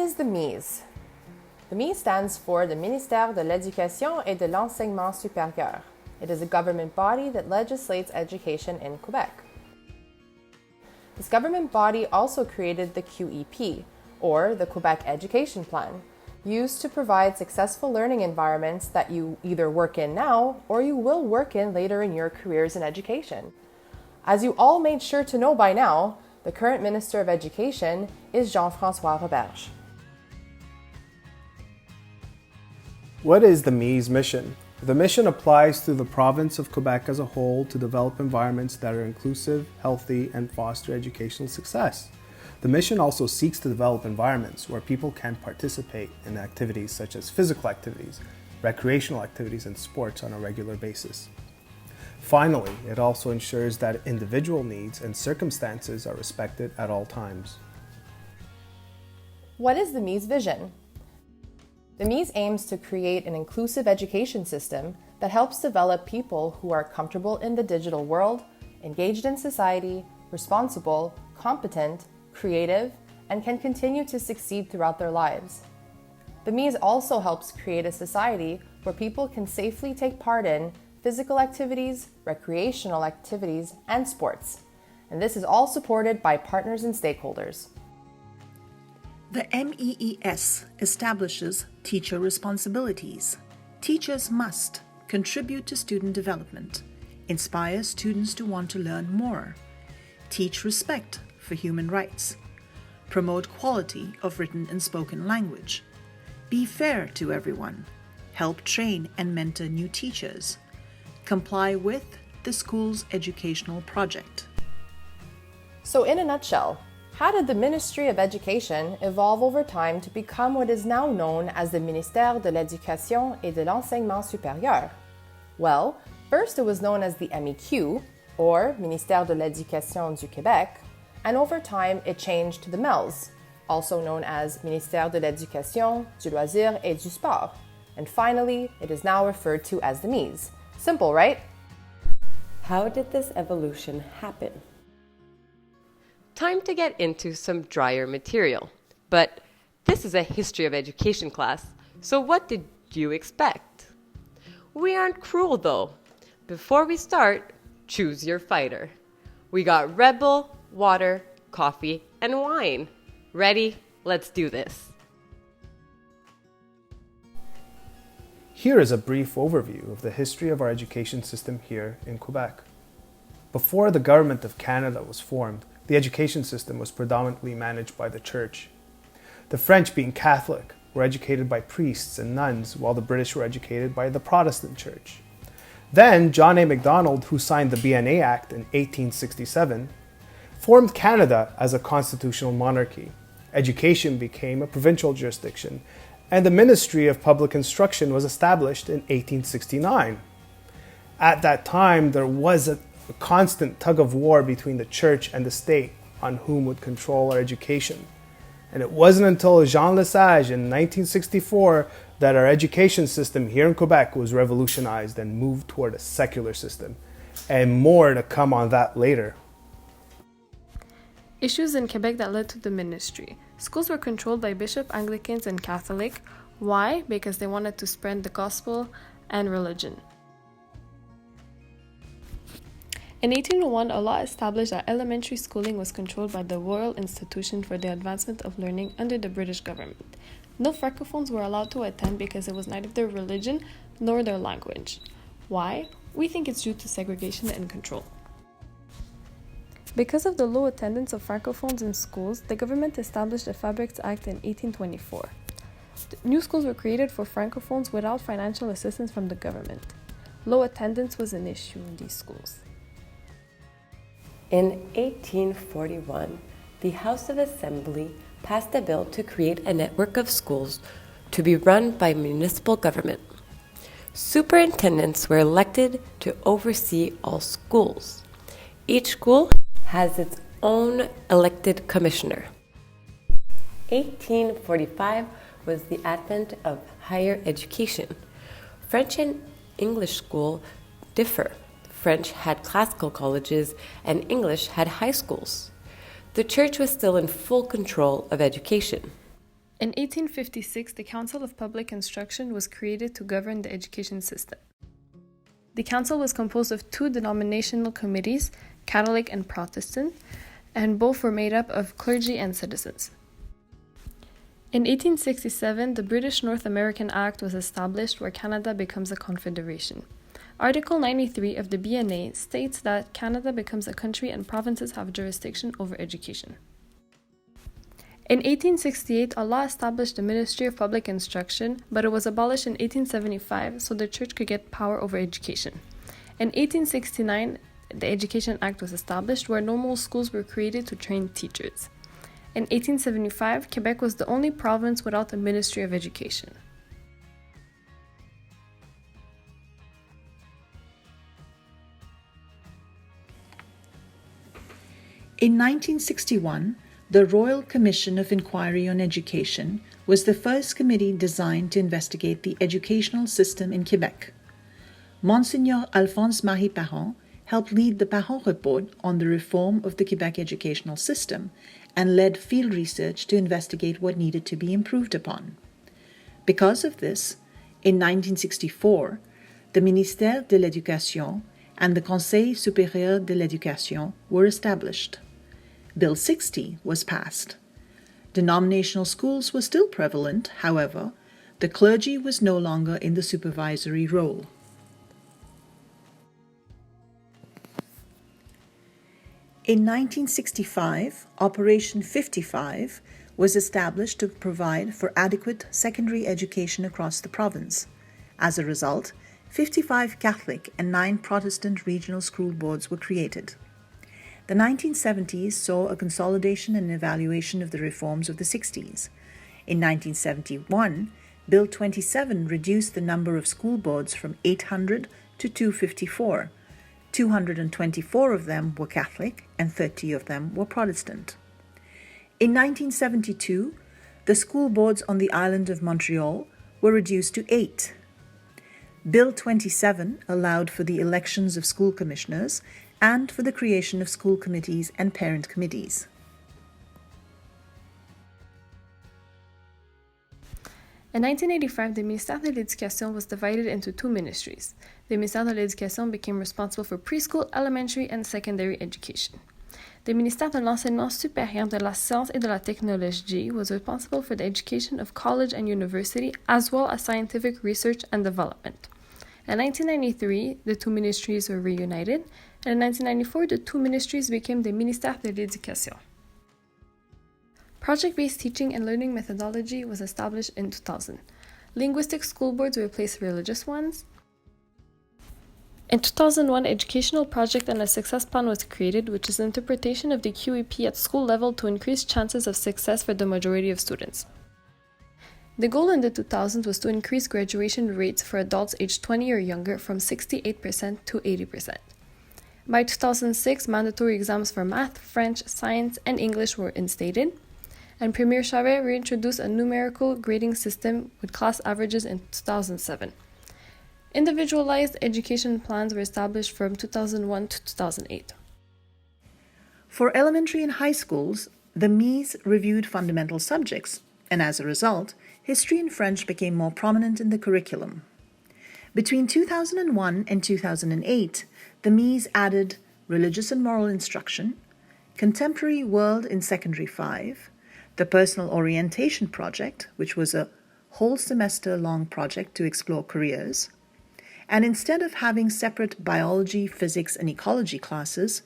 is the MEES? The MEES stands for the Ministère de l'Éducation et de l'Enseignement Supérieur. It is a government body that legislates education in Quebec. This government body also created the QEP, or the Quebec Education Plan, used to provide successful learning environments that you either work in now or you will work in later in your careers in education. As you all made sure to know by now, the current Minister of Education is Jean-François Roberge. What is the MEES mission? The mission applies to the province of Quebec as a whole to develop environments that are inclusive, healthy, and foster educational success. The mission also seeks to develop environments where people can participate in activities such as physical activities, recreational activities, and sports on a regular basis. Finally, it also ensures that individual needs and circumstances are respected at all times. What is the MEES vision? The MEES aims to create an inclusive education system that helps develop people who are comfortable in the digital world, engaged in society, responsible, competent, creative, and can continue to succeed throughout their lives. The MEES also helps create a society where people can safely take part in physical activities, recreational activities, and sports. And this is all supported by partners and stakeholders. The MEES establishes teacher responsibilities. Teachers must contribute to student development, inspire students to want to learn more, teach respect for human rights, promote quality of written and spoken language, be fair to everyone, help train and mentor new teachers, comply with the school's educational project. So in a nutshell, how did the Ministry of Education evolve over time to become what is now known as the Ministère de l'Éducation et de l'Enseignement Supérieur? Well, first it was known as the MEQ, or Ministère de l'Éducation du Québec, and over time it changed to the MEES, also known as Ministère de l'Éducation, du Loisir et du Sport. And finally, it is now referred to as the MEES. Simple, right? How did this evolution happen? Time to get into some drier material. But this is a history of education class, so what did you expect? We aren't cruel though. Before we start, choose your fighter. We got Red Bull, water, coffee, and wine. Ready? Let's do this. Here is a brief overview of the history of our education system here in Quebec. Before the Government of Canada was formed, the education system was predominantly managed by the Church. The French, being Catholic, were educated by priests and nuns, while the British were educated by the Protestant Church. Then, John A. Macdonald, who signed the BNA Act in 1867, formed Canada as a constitutional monarchy. Education became a provincial jurisdiction, and the Ministry of Public Instruction was established in 1869. At that time, there was a constant tug of war between the church and the state on whom would control our education. And it wasn't until Jean Lesage in 1964 that our education system here in Quebec was revolutionized and moved toward a secular system. And more to come on that later. Issues in Quebec that led to the ministry. Schools were controlled by bishop, Anglicans, and Catholic. Why? Because they wanted to spread the gospel and religion. In 1801, a law established that elementary schooling was controlled by the Royal Institution for the Advancement of Learning under the British government. No francophones were allowed to attend because it was neither their religion nor their language. Why? We think it's due to segregation and control. Because of the low attendance of francophones in schools, the government established the Fabrics Act in 1824. New schools were created for francophones without financial assistance from the government. Low attendance was an issue in these schools. In 1841, the House of Assembly passed a bill to create a network of schools to be run by municipal government. Superintendents were elected to oversee all schools. Each school has its own elected commissioner. 1845 was the advent of higher education. French and English school differ. French had classical colleges and English had high schools. The church was still in full control of education. In 1856, the Council of Public Instruction was created to govern the education system. The council was composed of two denominational committees, Catholic and Protestant, and both were made up of clergy and citizens. In 1867, the British North American Act was established, where Canada becomes a confederation. Article 93 of the BNA states that Canada becomes a country and provinces have jurisdiction over education. In 1868, a law established the Ministry of Public Instruction, but it was abolished in 1875 so the church could get power over education. In 1869, the Education Act was established, where normal schools were created to train teachers. In 1875, Quebec was the only province without a Ministry of Education. In 1961, the Royal Commission of Inquiry on Education was the first committee designed to investigate the educational system in Quebec. Monseigneur Alphonse-Marie Parent helped lead the Parent Report on the reform of the Quebec educational system and led field research to investigate what needed to be improved upon. Because of this, in 1964, the Ministère de l'Éducation and the Conseil supérieur de l'Éducation were established. Bill 60 was passed. Denominational schools were still prevalent, however, the clergy was no longer in the supervisory role. In 1965, Operation 55 was established to provide for adequate secondary education across the province. As a result, 55 Catholic and 9 Protestant regional school boards were created. The 1970s saw a consolidation and evaluation of the reforms of the 60s. In 1971, Bill 27 reduced the number of school boards from 800 to 254. 224 of them were Catholic and 30 of them were Protestant. In 1972, the school boards on the island of Montreal were reduced to 8. Bill 27 allowed for the elections of school commissioners and for the creation of school committees and parent committees. In 1985, the Ministère de l'Éducation was divided into two ministries. The Ministère de l'Éducation became responsible for preschool, elementary, and secondary education. The Ministère de l'Enseignement supérieur de la Science et de la Technologie was responsible for the education of college and university, as well as scientific research and development. In 1993, the two ministries were reunited, and in 1994, the two ministries became the Ministère de l'Éducation. Project-based teaching and learning methodology was established in 2000. Linguistic school boards replaced religious ones. In 2001, Educational Project and a Success Plan was created, which is an interpretation of the QEP at school level to increase chances of success for the majority of students. The goal in the 2000s was to increase graduation rates for adults aged 20 or younger from 68% to 80%. By 2006, mandatory exams for math, French, science, and English were instated, and Premier Charest reintroduced a numerical grading system with class averages in 2007. Individualized education plans were established from 2001 to 2008. For elementary and high schools, the MEES reviewed fundamental subjects, and as a result, history and French became more prominent in the curriculum. Between 2001 and 2008, the MEES added religious and moral instruction, contemporary world in secondary 5, the personal orientation project, which was a whole semester-long project to explore careers, and instead of having separate biology, physics, and ecology classes,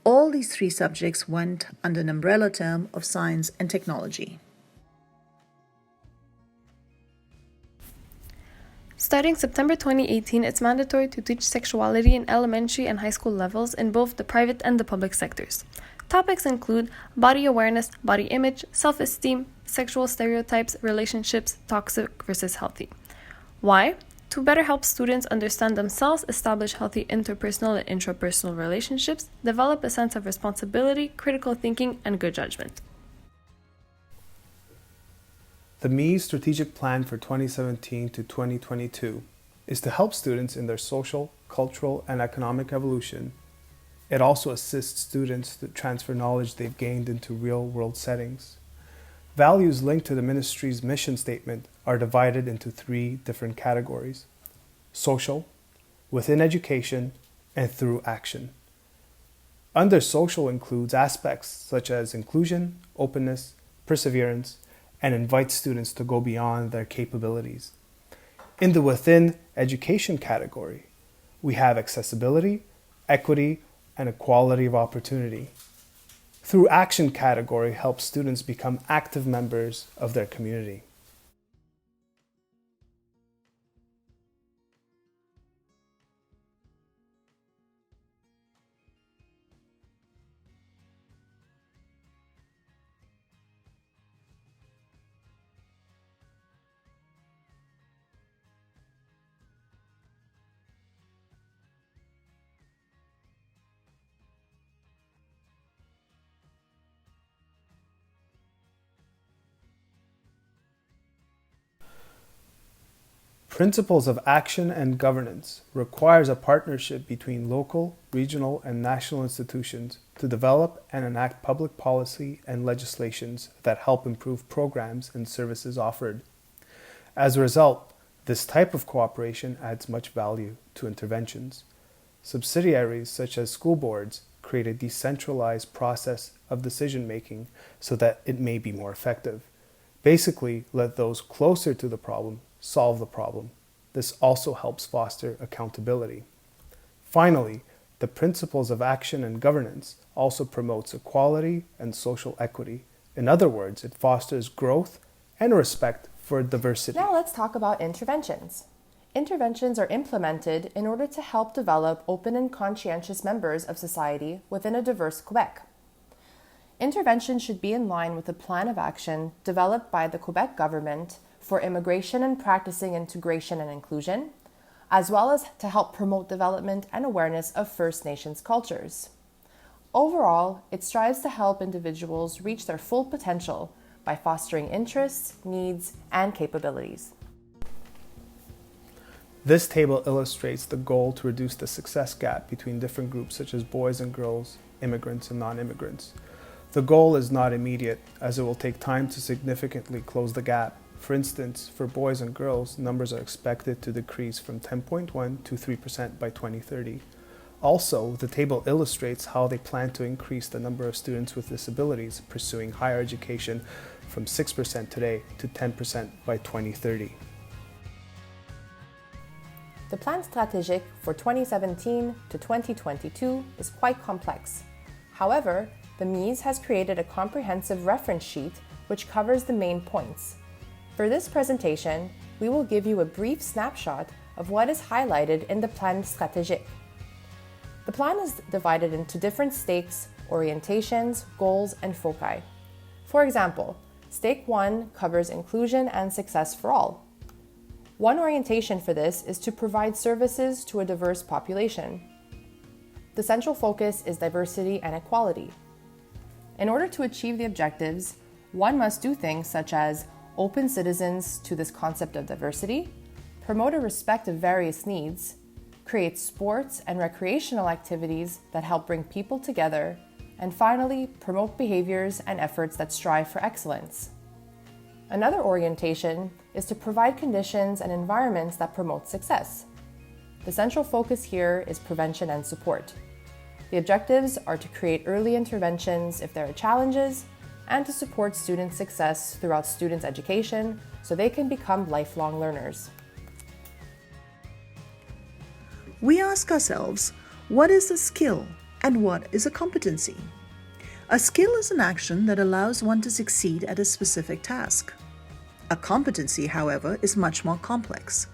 all these 3 subjects went under an umbrella term of science and technology. Starting September 2018, it's mandatory to teach sexuality in elementary and high school levels in both the private and the public sectors. Topics include body awareness, body image, self-esteem, sexual stereotypes, relationships, toxic versus healthy. Why? To better help students understand themselves, establish healthy interpersonal and intrapersonal relationships, develop a sense of responsibility, critical thinking, and good judgment. The MEES Strategic Plan for 2017 to 2022 is to help students in their social, cultural, and economic evolution. It also assists students to transfer knowledge they've gained into real-world settings. Values linked to the ministry's mission statement are divided into three different categories: social, within education, and through action. Under social includes aspects such as inclusion, openness, perseverance, and invites students to go beyond their capabilities. In the within education category, we have accessibility, equity, and equality of opportunity. Through action category helps students become active members of their community. Principles of action and governance requires a partnership between local, regional, and national institutions to develop and enact public policy and legislations that help improve programs and services offered. As a result, this type of cooperation adds much value to interventions. Subsidiaries such as school boards create a decentralized process of decision-making so that it may be more effective. Basically, let those closer to the problem solve the problem. This also helps foster accountability. Finally, the principles of action and governance also promotes equality and social equity. In other words, it fosters growth and respect for diversity. Now let's talk about interventions. Interventions are implemented in order to help develop open and conscientious members of society within a diverse Quebec. Interventions should be in line with the plan of action developed by the Quebec government for immigration and practicing integration and inclusion, as well as to help promote development and awareness of First Nations cultures. Overall, it strives to help individuals reach their full potential by fostering interests, needs, and capabilities. This table illustrates the goal to reduce the success gap between different groups such as boys and girls, immigrants and non-immigrants. The goal is not immediate, as it will take time to significantly close the gap. For instance, for boys and girls, numbers are expected to decrease from 10.1 to 3% by 2030. Also, the table illustrates how they plan to increase the number of students with disabilities pursuing higher education from 6% today to 10% by 2030. The plan stratégique for 2017 to 2022 is quite complex. However, the MEES has created a comprehensive reference sheet which covers the main points. For this presentation, we will give you a brief snapshot of what is highlighted in the plan stratégique. The plan is divided into different stakes, orientations, goals, and foci. For example, Stake 1 covers inclusion and success for all. One orientation for this is to provide services to a diverse population. The central focus is diversity and equality. In order to achieve the objectives, one must do things such as open citizens to this concept of diversity, promote a respect of various needs, create sports and recreational activities that help bring people together, and finally, promote behaviors and efforts that strive for excellence. Another orientation is to provide conditions and environments that promote success. The central focus here is prevention and support. The objectives are to create early interventions if there are challenges, and to support student success throughout students' education so they can become lifelong learners. We ask ourselves, what is a skill and what is a competency? A skill is an action that allows one to succeed at a specific task. A competency, however, is much more complex.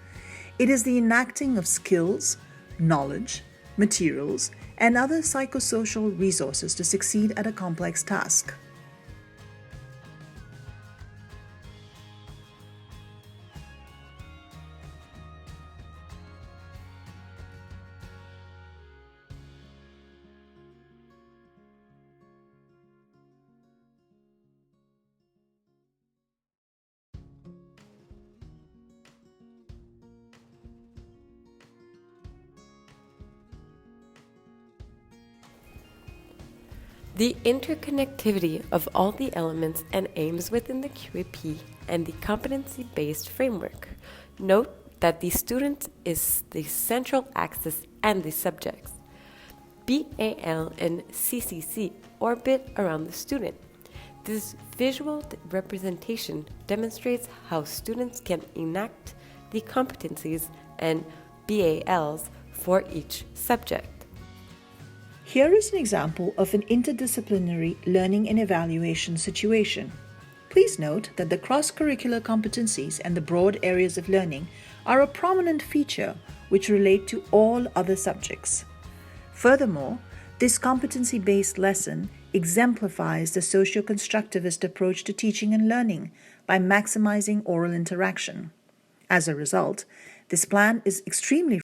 It is the enacting of skills, knowledge, materials, and other psychosocial resources to succeed at a complex task. The interconnectivity of all the elements and aims within the QAP and the competency-based framework. Note that the student is the central axis and the subjects. BAL and CCC orbit around the student. This visual representation demonstrates how students can enact the competencies and BALs for each subject. Here is an example of an interdisciplinary learning and evaluation situation. Please note that the cross-curricular competencies and the broad areas of learning are a prominent feature which relate to all other subjects. Furthermore, this competency-based lesson exemplifies the socio-constructivist approach to teaching and learning by maximizing oral interaction. As a result, this plan is extremely